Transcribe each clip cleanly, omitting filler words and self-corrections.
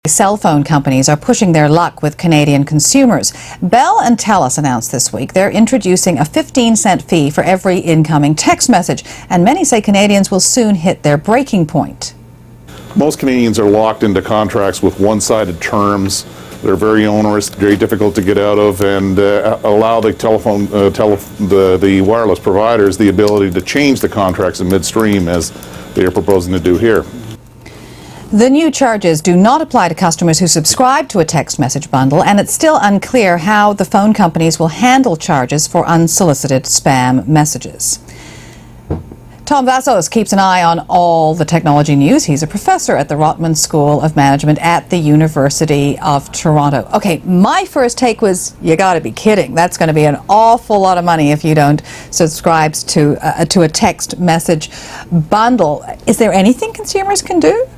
Cell phone companies are pushing their luck with Canadian consumers. Bell and Telus announced this week they're introducing a 15-cent fee for every incoming text message, and many say Canadians will soon hit their breaking point. Most Canadians are locked into contracts with one-sided terms. They're very onerous, very difficult to get out of, and allow the the wireless providers the ability to change the contracts in midstream, as they are proposing to do here. The new charges do not apply to customers who subscribe to a text message bundle, and it's still unclear how the phone companies will handle charges for unsolicited spam messages. Tom Vassos keeps an eye on all the technology news. He's a professor at the Rotman School of Management at the University of Toronto. Okay, my first take was, you gotta be kidding. That's going to be an awful lot of money if you don't subscribe to a text message bundle. Is there anything consumers can do?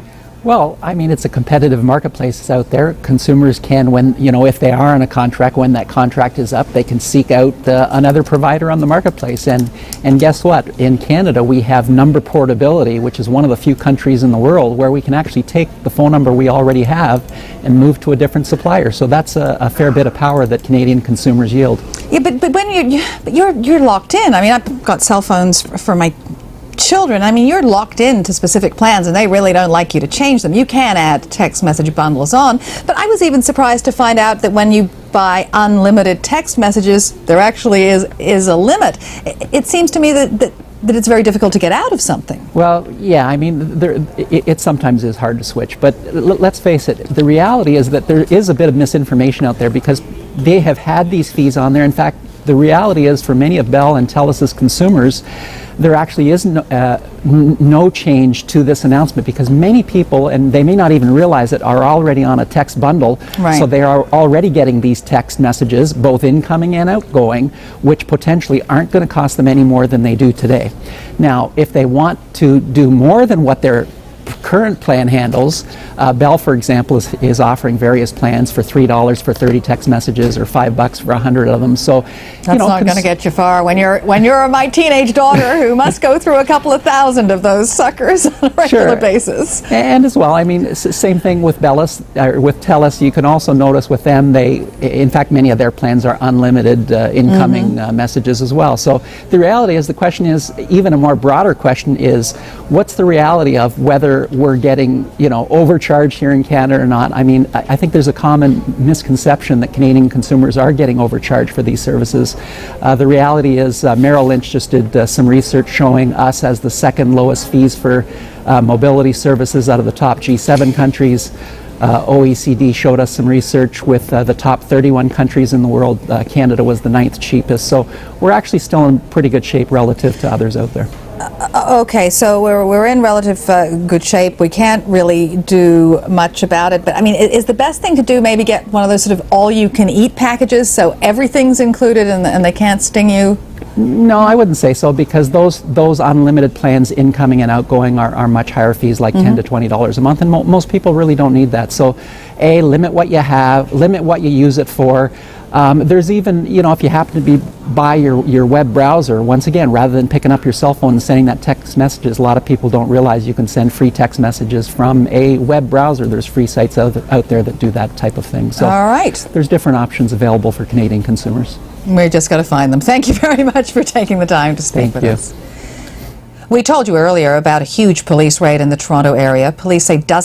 Well, I mean, it's a competitive marketplace out there. Consumers can, if they are on a contract, when that contract is up, they can seek out another provider on the marketplace. And guess what? In Canada, we have number portability, which is one of the few countries in the world where we can actually take the phone number we already have and move to a different supplier. So that's a fair bit of power that Canadian consumers yield. Yeah, but when you're locked in. I mean, I've got cell phones for my children. I mean, you're locked into specific plans and they really don't like you to change them. You can add text message bundles on, but I was even surprised to find out that when you buy unlimited text messages, there actually is a limit. It seems to me that it's very difficult to get out of something. Well, yeah, I mean, it sometimes is hard to switch, but let's face it, the reality is that there is a bit of misinformation out there because they have had these fees on there. In fact, the reality is for many of Bell and Telus's consumers, there actually is no change to this announcement because many people, and they may not even realize it, are already on a text bundle. Right. So they are already getting these text messages, both incoming and outgoing, which potentially aren't going to cost them any more than they do today. Now, if they want to do more than what their current plan handles, Bell, for example, is offering various plans for $3 for 30 text messages or $5 for 100 of them. So that's not going to get you far when you're my teenage daughter who must go through a couple of thousand of those suckers on a regular basis. And as well, I mean, same thing with with Telus. You can also notice with them, in fact, many of their plans are unlimited incoming messages as well. So the reality is, the question is, even a more broader question is, what's the reality of whether we're getting, overcharged here in Canada or not? I mean, I think there's a common misconception that Canadian consumers are getting overcharged for these services. The reality is Merrill Lynch just did some research showing us as the second lowest fees for mobility services out of the top G7 countries. OECD showed us some research with the top 31 countries in the world. Canada was the 9th cheapest. So we're actually still in pretty good shape relative to others out there. Okay, so we're in relative good shape. We can't really do much about it, but I mean, is the best thing to do maybe get one of those sort of all-you-can-eat packages so everything's included and they can't sting you? No, I wouldn't say so, because those unlimited plans, incoming and outgoing, are much higher fees, like $10 to $20 a month, and most people really don't need that. So, limit what you have, limit what you use it for. There's even, if you happen to buy your web browser, once again, rather than picking up your cell phone and sending that text messages, a lot of people don't realize you can send free text messages from a web browser. There's free sites out there that do that type of thing. So all right. There's different options available for Canadian consumers. We just got to find them. Thank you very much for taking the time to speak with us. We told you earlier about a huge police raid in the Toronto area. Police say dozens